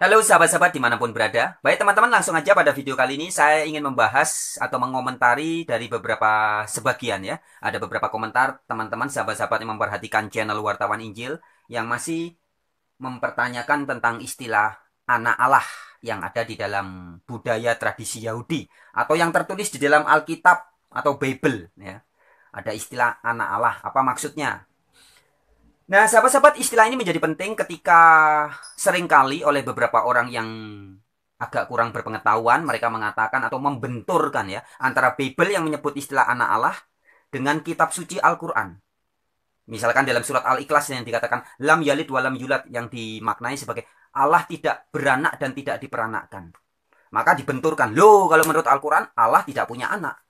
Halo sahabat-sahabat dimanapun berada. Baik teman-teman, langsung aja pada video kali ini saya ingin membahas atau mengomentari dari beberapa sebagian ya. Ada beberapa komentar teman-teman sahabat-sahabat yang memperhatikan channel Wartawan Injil yang masih mempertanyakan tentang istilah anak Allah yang ada di dalam budaya tradisi Yahudi atau yang tertulis di dalam Alkitab atau Bible ya. Ada istilah anak Allah, apa maksudnya? Nah, sahabat-sahabat, istilah ini menjadi penting ketika seringkali oleh beberapa orang yang agak kurang berpengetahuan, mereka mengatakan atau membenturkan ya, antara Bible yang menyebut istilah anak Allah dengan kitab suci Al-Quran. Misalkan dalam surat Al-Ikhlas yang dikatakan, Lam yalid walam yulad, yang dimaknai sebagai Allah tidak beranak dan tidak diperanakkan. Maka dibenturkan, loh kalau menurut Al-Quran, Allah tidak punya anak.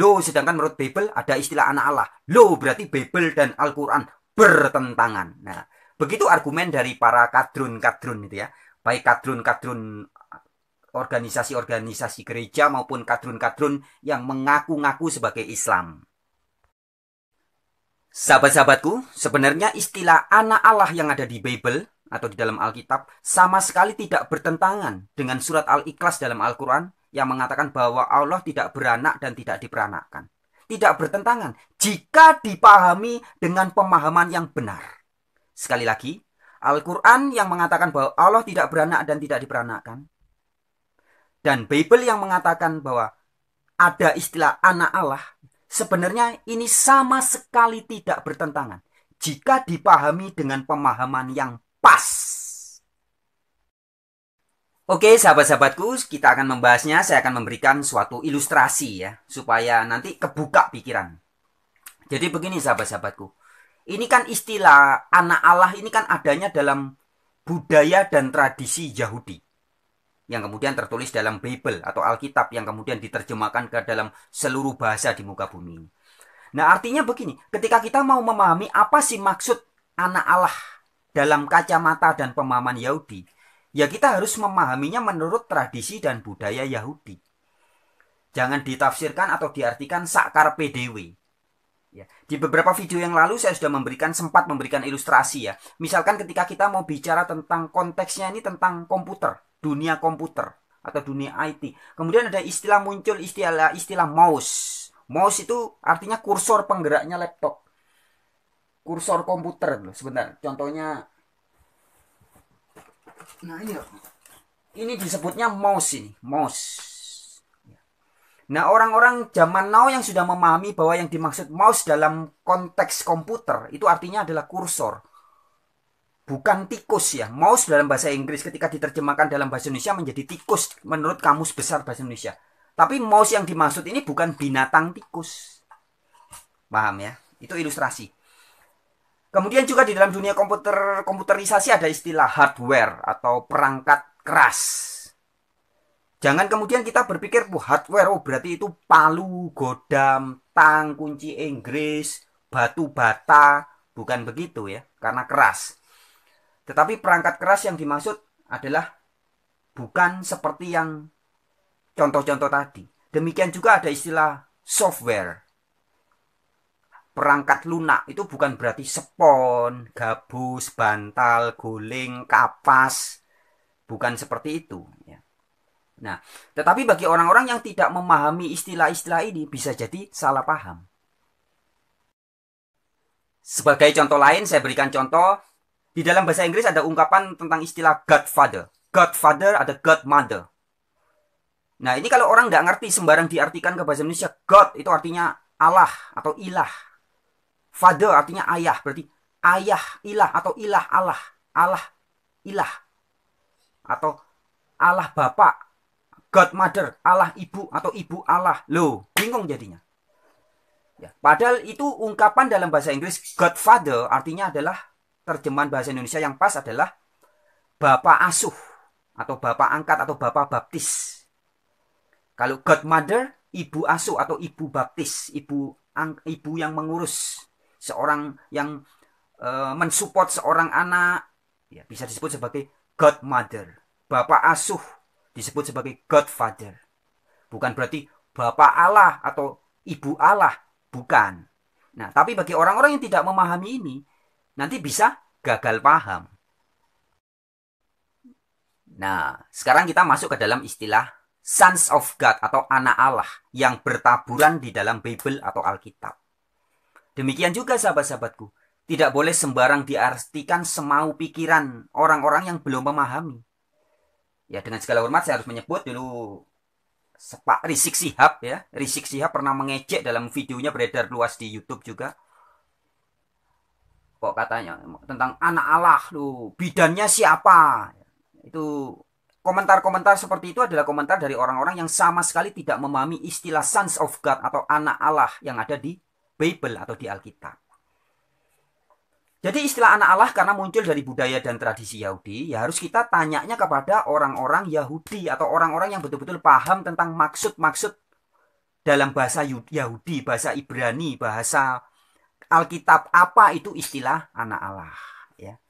Loh, sedangkan menurut Bible ada istilah anak Allah. Loh, berarti Bible dan Al-Quran bertentangan. Nah, begitu argumen dari para kadrun-kadrun itu ya. Baik kadrun-kadrun organisasi-organisasi gereja maupun kadrun-kadrun yang mengaku-ngaku sebagai Islam. Sahabat-sahabatku, sebenarnya istilah anak Allah yang ada di Bible atau di dalam Alkitab sama sekali tidak bertentangan dengan surat Al-Ikhlas dalam Al-Quran yang mengatakan bahwa Allah tidak beranak dan tidak diperanakkan. Tidak bertentangan jika dipahami dengan pemahaman yang benar. Sekali lagi, Al-Quran yang mengatakan bahwa Allah tidak beranak dan tidak diperanakkan, dan Bible yang mengatakan bahwa ada istilah anak Allah, sebenarnya ini sama sekali tidak bertentangan jika dipahami dengan pemahaman yang pas. Oke, sahabat-sahabatku, kita akan membahasnya. Saya akan memberikan suatu ilustrasi ya, supaya nanti kebuka pikiran. Jadi begini sahabat-sahabatku. Ini kan istilah anak Allah ini kan adanya dalam budaya dan tradisi Yahudi. Yang kemudian tertulis dalam Bible atau Alkitab yang kemudian diterjemahkan ke dalam seluruh bahasa di muka bumi. Nah, artinya begini, ketika kita mau memahami apa sih maksud anak Allah dalam kacamata dan pemahaman Yahudi, ya kita harus memahaminya menurut tradisi dan budaya Yahudi. Jangan ditafsirkan atau diartikan sakar PDW. Ya. Di beberapa video yang lalu saya sudah sempat memberikan ilustrasi ya. Misalkan ketika kita mau bicara tentang konteksnya ini tentang komputer, dunia komputer atau dunia IT. Kemudian ada muncul istilah mouse. Mouse itu artinya kursor penggeraknya laptop. Kursor komputer. Sebentar, contohnya. Nah ini disebutnya mouse ini, mouse. Nah orang-orang zaman now yang sudah memahami bahwa yang dimaksud mouse dalam konteks komputer itu artinya adalah kursor, bukan tikus ya. Mouse dalam bahasa Inggris ketika diterjemahkan dalam bahasa Indonesia menjadi tikus menurut Kamus Besar Bahasa Indonesia. Tapi mouse yang dimaksud ini bukan binatang tikus. Paham ya? Itu ilustrasi. Kemudian juga di dalam dunia komputerisasi ada istilah hardware atau perangkat keras. Jangan kemudian kita berpikir hardware berarti itu palu, godam, tang, kunci Inggris, batu bata. Bukan begitu ya, karena keras. Tetapi perangkat keras yang dimaksud adalah bukan seperti yang contoh-contoh tadi. Demikian juga ada istilah software. Perangkat lunak itu bukan berarti spon, gabus, bantal, guling, kapas. Bukan seperti itu. Ya. Nah, tetapi bagi orang-orang yang tidak memahami istilah-istilah ini bisa jadi salah paham. Sebagai contoh lain, saya berikan contoh. Di dalam bahasa Inggris ada ungkapan tentang istilah Godfather. Godfather ada Godmother. Nah, ini kalau orang nggak ngerti sembarang diartikan ke bahasa Indonesia. God itu artinya Allah atau ilah. Father artinya ayah, berarti ayah ilah atau ilah Allah, Allah ilah atau Allah Bapa, Godmother, Allah ibu atau ibu Allah. Loh, bingung jadinya. Ya, padahal itu ungkapan dalam bahasa Inggris Godfather artinya adalah terjemahan bahasa Indonesia yang pas adalah Bapak asuh atau Bapak angkat atau Bapak baptis. Kalau Godmother, ibu asuh atau ibu baptis, ibu yang mengurus seorang yang mensupport seorang anak, ya, bisa disebut sebagai godmother. Bapak asuh disebut sebagai godfather. Bukan berarti bapak Allah atau ibu Allah, bukan. Nah, tapi bagi orang-orang yang tidak memahami ini, nanti bisa gagal paham. Nah, sekarang kita masuk ke dalam istilah Sons of God atau anak Allah yang bertaburan di dalam Bible atau Alkitab. Demikian juga sahabat-sahabatku, tidak boleh sembarang diartikan semau pikiran orang-orang yang belum memahami. Ya, dengan segala hormat saya harus menyebut dulu Pak Rizik Sihab ya. Rizik Sihab pernah mengejek dalam videonya beredar luas di YouTube juga. Kok katanya tentang anak Allah lu, bidannya siapa? Itu komentar-komentar seperti itu adalah komentar dari orang-orang yang sama sekali tidak memahami istilah sons of God atau anak Allah yang ada di Bible atau di Alkitab. Jadi istilah anak Allah karena muncul dari budaya dan tradisi Yahudi, ya harus kita tanyanya kepada orang-orang Yahudi atau orang-orang yang betul-betul paham tentang maksud-maksud dalam bahasa Yahudi, bahasa Ibrani, bahasa Alkitab, apa itu istilah anak Allah. Ya.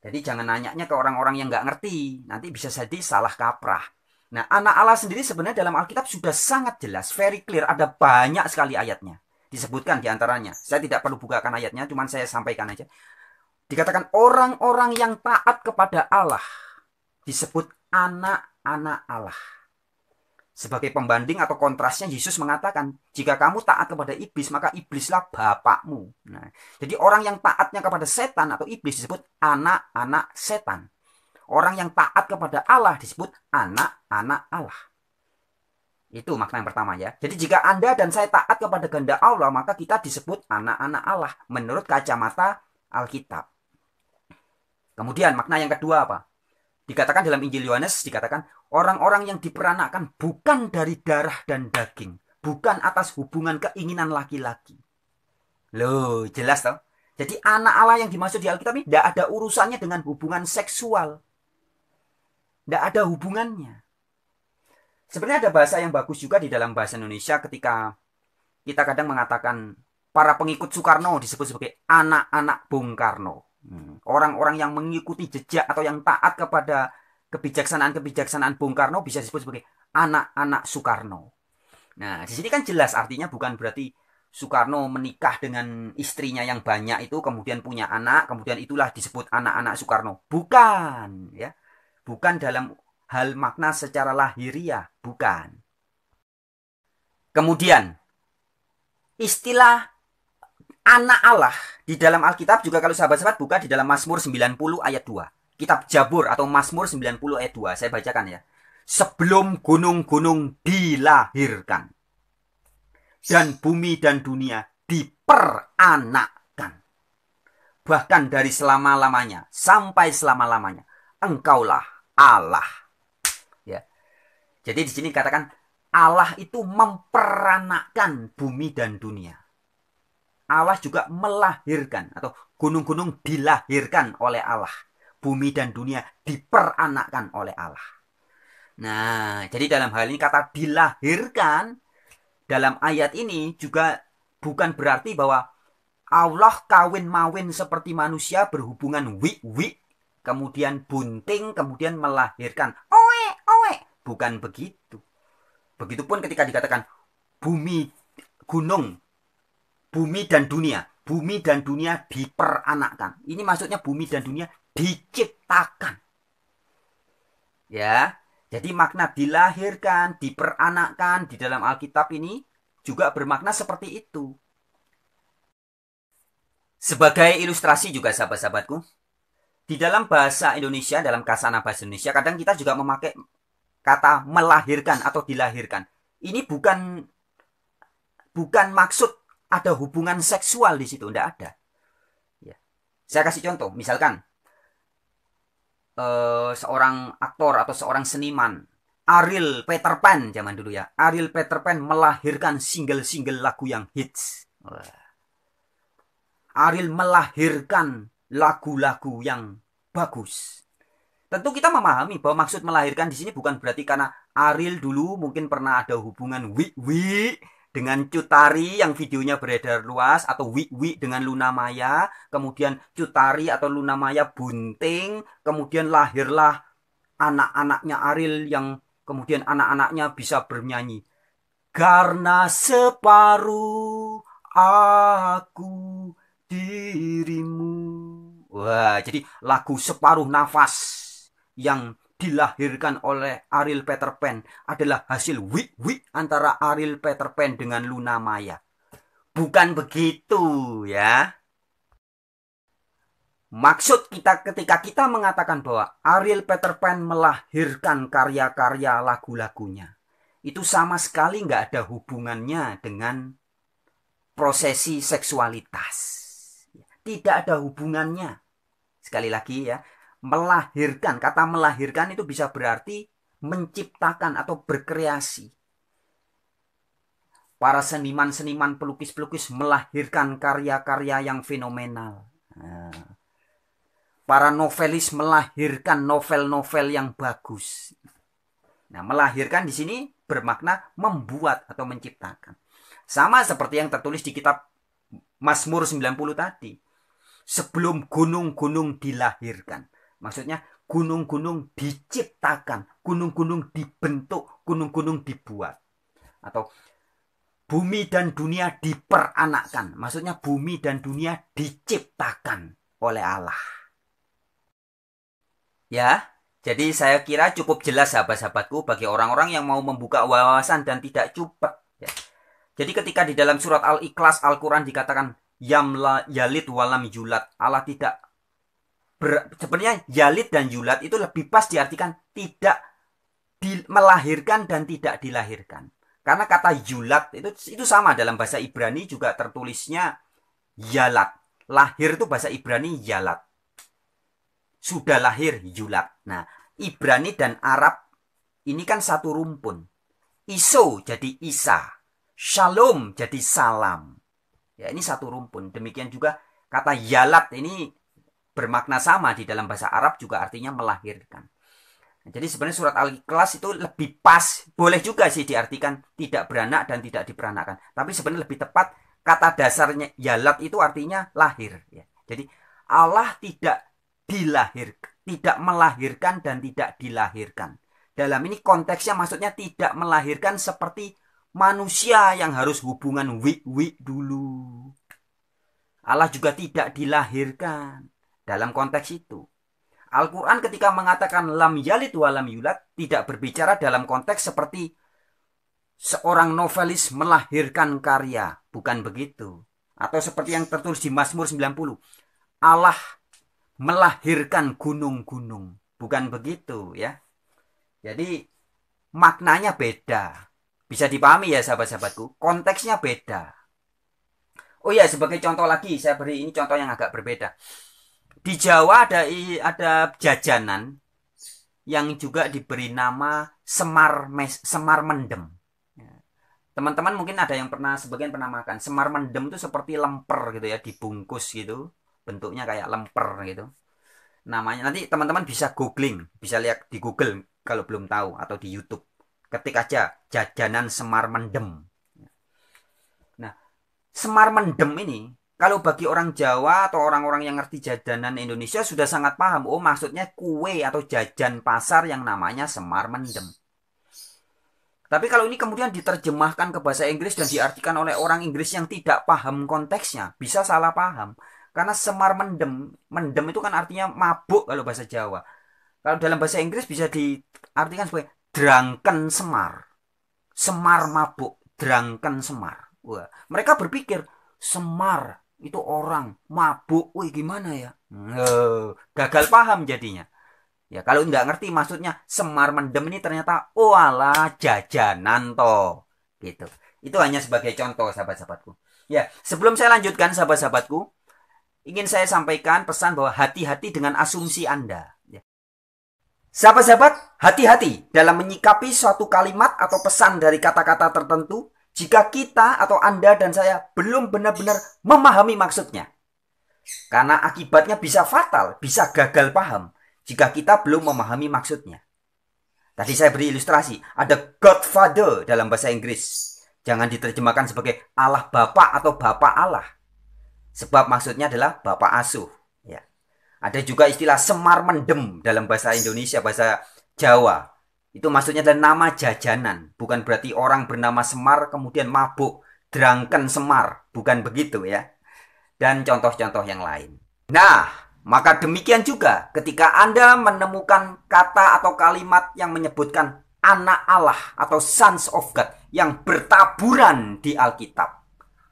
Jadi jangan nanyanya ke orang-orang yang nggak ngerti, nanti bisa jadi salah kaprah. Nah, anak Allah sendiri sebenarnya dalam Alkitab sudah sangat jelas, very clear, ada banyak sekali ayatnya. Disebutkan diantaranya. Saya tidak perlu bukakan ayatnya, cuman saya sampaikan aja. Dikatakan orang-orang yang taat kepada Allah disebut anak-anak Allah. Sebagai pembanding atau kontrasnya, Yesus mengatakan, jika kamu taat kepada iblis, maka iblislah bapakmu. Nah, jadi orang yang taatnya kepada setan atau iblis disebut anak-anak setan. Orang yang taat kepada Allah disebut anak-anak Allah. Itu makna yang pertama ya. Jadi jika Anda dan saya taat kepada kehendak Allah, maka kita disebut anak-anak Allah menurut kacamata Alkitab. Kemudian makna yang kedua apa? Dikatakan dalam Injil Yohanes, dikatakan orang-orang yang diperanakkan bukan dari darah dan daging, bukan atas hubungan keinginan laki-laki. Loh, jelas toh? Jadi anak Allah yang dimaksud di Alkitab ini tidak ada urusannya dengan hubungan seksual. Tidak ada hubungannya. Sebenarnya ada bahasa yang bagus juga di dalam bahasa Indonesia ketika kita kadang mengatakan para pengikut Soekarno disebut sebagai anak-anak Bung Karno. Orang-orang yang mengikuti jejak atau yang taat kepada kebijaksanaan-kebijaksanaan Bung Karno bisa disebut sebagai anak-anak Soekarno. Nah, di sini kan jelas artinya bukan berarti Soekarno menikah dengan istrinya yang banyak itu kemudian punya anak, kemudian itulah disebut anak-anak Soekarno. Bukan, ya. Bukan dalam hal makna secara lahiriah, bukan. Kemudian, istilah anak Allah di dalam Alkitab juga kalau sahabat-sahabat buka di dalam Mazmur 90 ayat 2. Kitab Jabur atau Mazmur 90 ayat 2. Saya bacakan ya. Sebelum gunung-gunung dilahirkan dan bumi dan dunia diperanakkan. Bahkan dari selama-lamanya sampai selama-lamanya engkaulah Allah. Jadi di sini dikatakan Allah itu memperanakkan bumi dan dunia. Allah juga melahirkan atau gunung-gunung dilahirkan oleh Allah. Bumi dan dunia diperanakkan oleh Allah. Nah, jadi dalam hal ini kata dilahirkan dalam ayat ini juga bukan berarti bahwa Allah kawin-mawin seperti manusia berhubungan wik-wik, kemudian bunting, kemudian melahirkan. Oe, oe. Bukan begitu. Begitupun ketika dikatakan bumi, gunung, bumi dan dunia. Bumi dan dunia diperanakkan. Ini maksudnya bumi dan dunia diciptakan. Ya, jadi makna dilahirkan, diperanakkan di dalam Alkitab ini juga bermakna seperti itu. Sebagai ilustrasi juga sahabat-sahabatku, di dalam bahasa Indonesia, dalam kasana bahasa Indonesia, kadang kita juga memakai kata melahirkan atau dilahirkan. Ini bukan maksud ada hubungan seksual di situ, tidak ada. Ya. Saya kasih contoh, misalkan seorang aktor atau seorang seniman, Ariel Peter Pan zaman dulu ya. Ariel Peter Pan melahirkan single-single lagu yang hits. Ariel melahirkan lagu-lagu yang bagus. Tentu kita memahami bahwa maksud melahirkan di sini bukan berarti karena Ariel dulu mungkin pernah ada hubungan Wi dengan Cut Tari yang videonya beredar luas, atau Wi dengan Luna Maya, kemudian Cut Tari atau Luna Maya bunting, kemudian lahirlah anak-anaknya Ariel yang kemudian anak-anaknya bisa bernyanyi. Karena separuh aku dirimu. Wah, jadi lagu separuh nafas yang dilahirkan oleh Ariel Peter Pan adalah hasil wik-wik antara Ariel Peter Pan dengan Luna Maya. Bukan begitu ya. Maksud kita ketika kita mengatakan bahwa Ariel Peter Pan melahirkan karya-karya lagu-lagunya, itu sama sekali nggak ada hubungannya dengan prosesi seksualitas. Tidak ada hubungannya. Sekali lagi ya, melahirkan, kata melahirkan itu bisa berarti menciptakan atau berkreasi. Para seniman-seniman, pelukis-pelukis melahirkan karya-karya yang fenomenal. Para novelis melahirkan novel-novel yang bagus. Nah, melahirkan di sini bermakna membuat atau menciptakan. Sama seperti yang tertulis di kitab Mazmur 90 tadi. Sebelum gunung-gunung dilahirkan. Maksudnya gunung-gunung diciptakan, gunung-gunung dibentuk, gunung-gunung dibuat. Atau bumi dan dunia diperanakkan. Maksudnya bumi dan dunia diciptakan oleh Allah. Ya, jadi saya kira cukup jelas sahabat-sahabatku bagi orang-orang yang mau membuka wawasan dan tidak cupet. Ya. Jadi ketika di dalam surat Al-Ikhlas Al-Quran dikatakan Yamla Yalid Walam Yulat, Allah tidak sebenarnya Yalid dan Yulat itu lebih pas diartikan tidak melahirkan dan tidak dilahirkan. Karena kata Yulat itu sama dalam bahasa Ibrani juga tertulisnya Yalat. Lahir itu bahasa Ibrani Yalat. Sudah lahir Yulat. Nah, Ibrani dan Arab ini kan satu rumpun. Iso jadi Isa. Shalom jadi salam. Ya, ini satu rumpun. Demikian juga kata Yalat ini bermakna sama di dalam bahasa Arab juga artinya melahirkan. Nah, jadi sebenarnya surat Al-Ikhlas itu lebih pas. Boleh juga sih diartikan tidak beranak dan tidak diperanakkan. Tapi sebenarnya lebih tepat kata dasarnya Yalat itu artinya lahir. Ya. Jadi Allah tidak melahirkan dan tidak dilahirkan. Dalam ini konteksnya maksudnya tidak melahirkan seperti manusia yang harus hubungan wik-wik dulu. Allah juga tidak dilahirkan dalam konteks itu. Al-Quran ketika mengatakan lam yalid wa lam yulad tidak berbicara dalam konteks seperti seorang novelis melahirkan karya. Bukan begitu. Atau seperti yang tertulis di Mazmur 90. Allah melahirkan gunung-gunung. Bukan begitu ya. Jadi maknanya beda. Bisa dipahami ya sahabat-sahabatku. Konteksnya beda. Oh ya, sebagai contoh lagi saya beri ini contoh yang agak berbeda. Di Jawa ada jajanan yang juga diberi nama semar mendem. Teman-teman mungkin ada yang sebagian pernah makan. Semar mendem itu seperti lemper gitu ya, dibungkus gitu. Bentuknya kayak lemper gitu. Namanya nanti teman-teman bisa googling, bisa lihat di Google kalau belum tahu atau di YouTube. Ketik aja jajanan semar mendem. Nah, semar mendem ini kalau bagi orang Jawa atau orang-orang yang ngerti jajanan Indonesia sudah sangat paham. Oh, maksudnya kue atau jajan pasar yang namanya semar mendem. Tapi kalau ini kemudian diterjemahkan ke bahasa Inggris dan diartikan oleh orang Inggris yang tidak paham konteksnya, bisa salah paham. Karena semar mendem itu kan artinya mabuk kalau bahasa Jawa. Kalau dalam bahasa Inggris bisa diartikan sebagai drunken semar. Semar mabuk, drunken semar. Wah, mereka berpikir semar itu orang mabuk. Wih, gimana ya? Gagal paham jadinya. Ya, kalau nggak ngerti maksudnya semar mendem ini ternyata alah jajanan toh. Gitu. Itu hanya sebagai contoh sahabat-sahabatku. Ya, sebelum saya lanjutkan sahabat-sahabatku, ingin saya sampaikan pesan bahwa hati-hati dengan asumsi Anda. Sahabat-sahabat, hati-hati dalam menyikapi suatu kalimat atau pesan dari kata-kata tertentu jika kita atau Anda dan saya belum benar-benar memahami maksudnya. Karena akibatnya bisa fatal, bisa gagal paham jika kita belum memahami maksudnya. Tadi saya beri ilustrasi, ada Godfather dalam bahasa Inggris. Jangan diterjemahkan sebagai Allah Bapa atau Bapa Allah. Sebab maksudnya adalah Bapak asuh. Ya. Ada juga istilah semar mendem dalam bahasa Indonesia, bahasa Jawa. Itu maksudnya adalah nama jajanan. Bukan berarti orang bernama Semar kemudian mabuk, drunken Semar. Bukan begitu ya. Dan contoh-contoh yang lain. Nah, Maka demikian juga ketika Anda menemukan kata atau kalimat yang menyebutkan anak Allah atau sons of God yang bertaburan di Alkitab.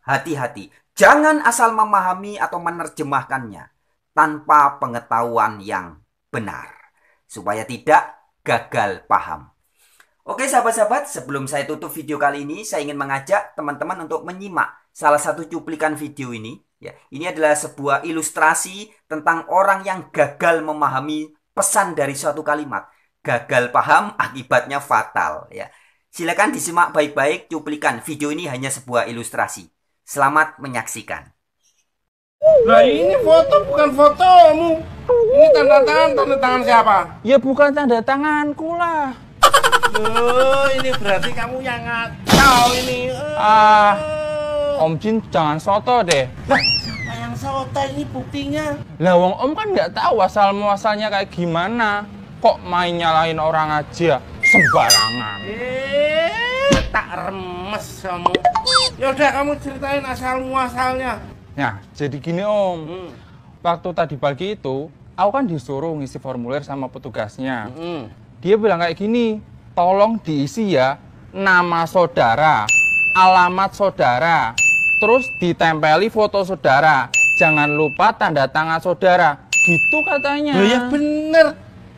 Hati-hati, jangan asal memahami atau menerjemahkannya tanpa pengetahuan yang benar, supaya tidak gagal paham. Oke sahabat-sahabat, sebelum saya tutup video kali ini, saya ingin mengajak teman-teman untuk menyimak salah satu cuplikan video ini. Ya, ini adalah sebuah ilustrasi tentang orang yang gagal memahami pesan dari suatu kalimat. Gagal paham akibatnya fatal. Ya, silakan disimak baik-baik cuplikan. Video ini hanya sebuah ilustrasi. Selamat menyaksikan. Nah ini foto bukan fotomu. Ini tanda tangan siapa? Ya bukan tanda tanganku lah. Loh, ini berarti kamu yang ngacau ini. Om Jin jangan soto deh. Lah, siapa yang soto ini buktinya? Lah wong Om kan nggak tahu asal muasalnya kayak gimana. Kok main nyalahin orang aja sembarangan. Tak remes kamu. Yaudah kamu ceritain asal muasalnya. Nah, jadi gini Om. Waktu tadi pagi itu, aku kan disuruh ngisi formulir sama petugasnya. Dia bilang kayak gini, tolong diisi ya nama saudara, alamat saudara, terus ditempeli foto saudara. Jangan lupa tanda tangan saudara. Gitu katanya. Loh ya bener.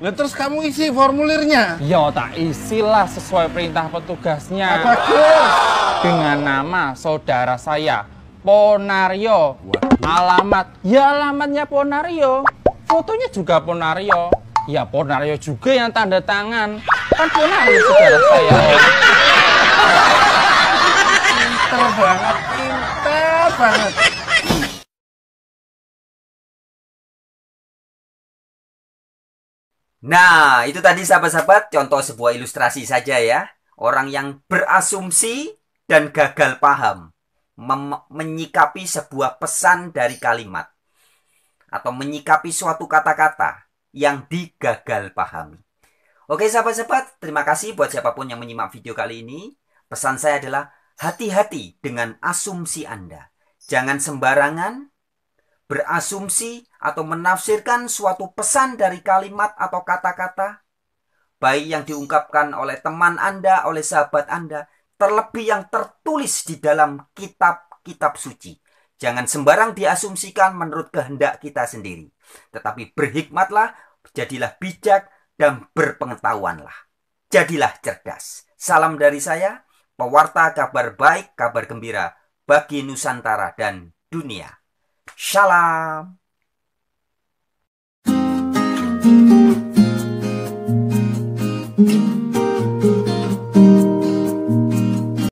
Lah terus kamu isi formulirnya? Ya tak isilah sesuai perintah petugasnya. Bagus. Dengan nama saudara saya, Ponario. Alamat, ya alamatnya Ponario. Fotonya juga Ponario. Ya Ponario juga yang tanda tangan. Kan Ponario saudara saya. Pinter banget. Nah, itu tadi sahabat-sahabat contoh sebuah ilustrasi saja ya. Orang yang berasumsi dan gagal paham menyikapi sebuah pesan dari kalimat atau menyikapi suatu kata-kata yang digagal pahami. Oke sahabat-sahabat, terima kasih buat siapapun yang menyimak video kali ini. Pesan saya adalah hati-hati dengan asumsi Anda. Jangan sembarangan berasumsi atau menafsirkan suatu pesan dari kalimat atau kata-kata, baik yang diungkapkan oleh teman Anda, oleh sahabat Anda, terlebih yang tertulis di dalam kitab-kitab suci. Jangan sembarang diasumsikan menurut kehendak kita sendiri. Tetapi berhikmatlah, jadilah bijak, dan berpengetahuanlah. Jadilah cerdas. Salam dari saya, pewarta kabar baik, kabar gembira bagi Nusantara dan dunia. Shalom.